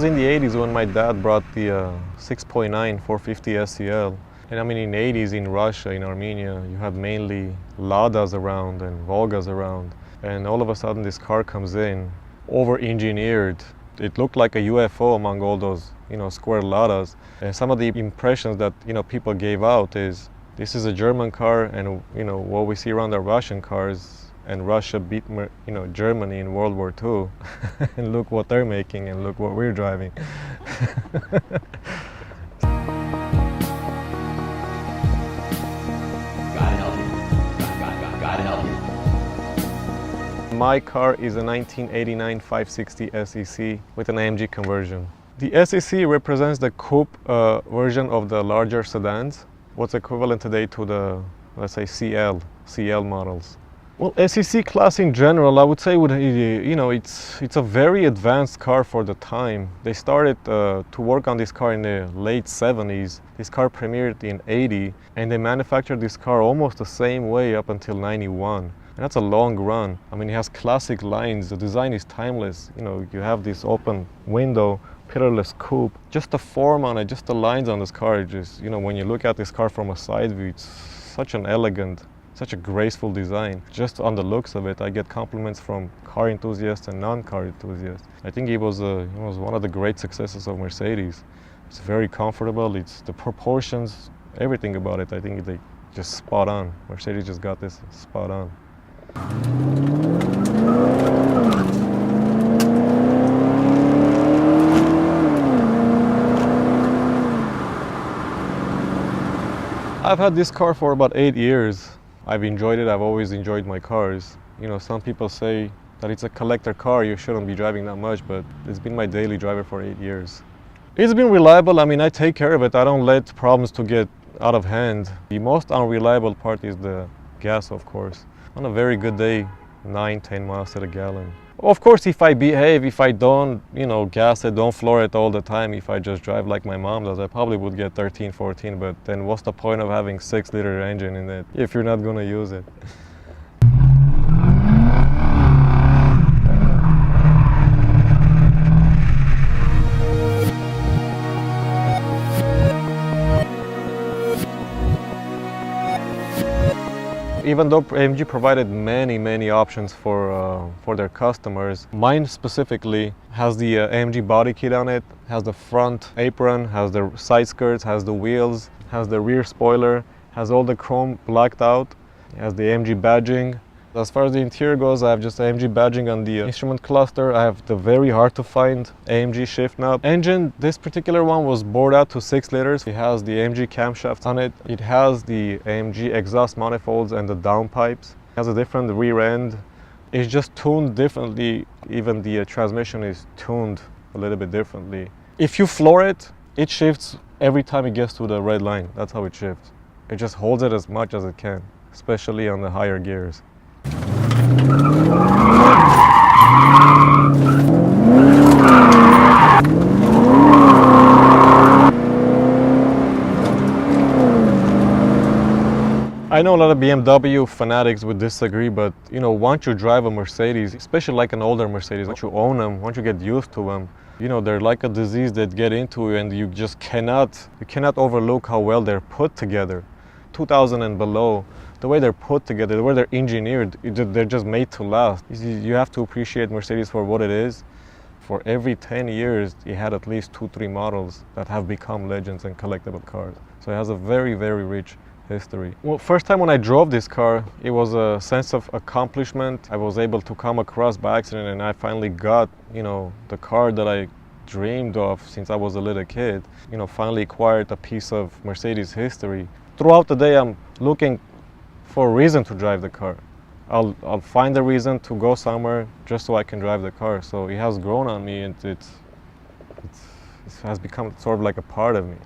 was in the 80s when my dad brought the 6.9 450 SEL. And I mean, in the 80s in Russia, in Armenia, you had mainly Ladas around and Volgas around. And all of a sudden this car comes in, over-engineered. It looked like a UFO among all those, square Ladas. And some of the impressions that, people gave out is, this is a German car, and, what we see around the Russian cars, and Russia beat, Germany in World War II. And look what they're making, and look what we're driving. My car is a 1989 560 SEC with an AMG conversion. The SEC represents the coupe version of the larger sedans, what's equivalent today to the, let's say, CL models. Well, SEC class in general, I would say, it's a very advanced car for the time. They started to work on this car in the late 70s. This car premiered in 80, and they manufactured this car almost the same way up until 91. And that's a long run. I mean, it has classic lines. The design is timeless. You have this open window, pillarless coupe. Just the form on it, just the lines on this car, just, when you look at this car from a side view, it's such an elegant, such a graceful design. Just on the looks of it, I get compliments from car enthusiasts and non-car enthusiasts. I think it was one of the great successes of Mercedes. It's very comfortable. It's the proportions, everything about it. I think they just spot on. Mercedes just got this spot on. I've had this car for about 8 years. I've enjoyed it. I've always enjoyed my cars. Some people say that it's a collector car, you shouldn't be driving that much, but it's been my daily driver for 8 years. It's been reliable. I mean, I take care of it. I don't let problems to get out of hand. The most unreliable part is the gas, of course. On a very good day, 9-10 miles to the gallon. Of course, if I behave, if I don't, gas it, don't floor it all the time, if I just drive like my mom does, I probably would get 13, 14, but then what's the point of having 6-liter engine in it if you're not gonna use it? Even though AMG provided many options for their customers, mine specifically has the AMG body kit on it, has the front apron, has the side skirts, has the wheels, has the rear spoiler, has all the chrome blacked out, has the AMG badging. As far as the interior goes, I have just AMG badging on the instrument cluster. I have the very hard to find AMG shift knob. Engine, this particular one was bored out to 6 liters. It has the AMG camshafts on it. It has the AMG exhaust manifolds and the downpipes. It has a different rear end. It's just tuned differently. Even the transmission is tuned a little bit differently. If you floor it, it shifts every time it gets to the red line. That's how it shifts. It just holds it as much as it can, especially on the higher gears. I know a lot of BMW fanatics would disagree, but once you drive a Mercedes, especially like an older Mercedes, once you own them, once you get used to them, they're like a disease that get into you, and you just cannot overlook how well they're put together. 2000 and below, the way they're put together, the way they're engineered, they're just made to last. You have to appreciate Mercedes for what it is. For every 10 years, it had at least 2-3 models that have become legends and collectible cars. So it has a very rich history. Well, first time when I drove this car, it was a sense of accomplishment. I was able to come across by accident, and I finally got, the car that I dreamed of since I was a little kid. Finally acquired a piece of Mercedes history. Throughout the day, I'm looking for a reason to drive the car. I'll find a reason to go somewhere just so I can drive the car. So it has grown on me, and it has become sort of like a part of me.